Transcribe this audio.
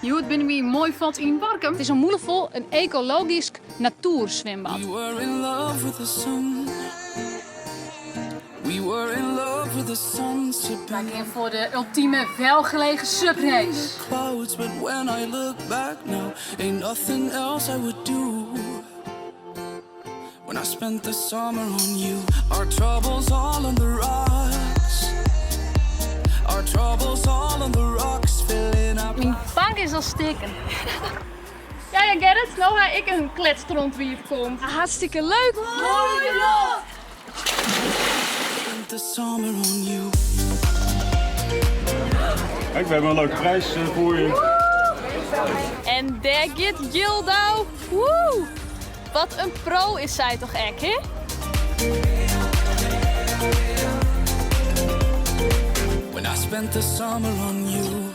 Je bent weer mooi vat in Warkum. Het is een moeilijkvol, een ecologisch natuurzwembad. We were in love with the sun. We were in love with the sun. Wij gaan voor de ultieme welgelegen subrace. Clouds, but when I look back now, ain't nothing else I would do. When I spent the summer on you, our troubles all on the rocks. Our troubles all on the rocks, filling up. Mijn bank is al stikken. Ja, Gerrit, nou ga ik een kletstrond wie het komt. Hartstikke leuk. Spent the summer on you. Kijk, we hebben een leuke prijs voor je. En daar gaat Jildau. Woe! Wat een pro is zij toch echt, hè? When I spent the summer on you.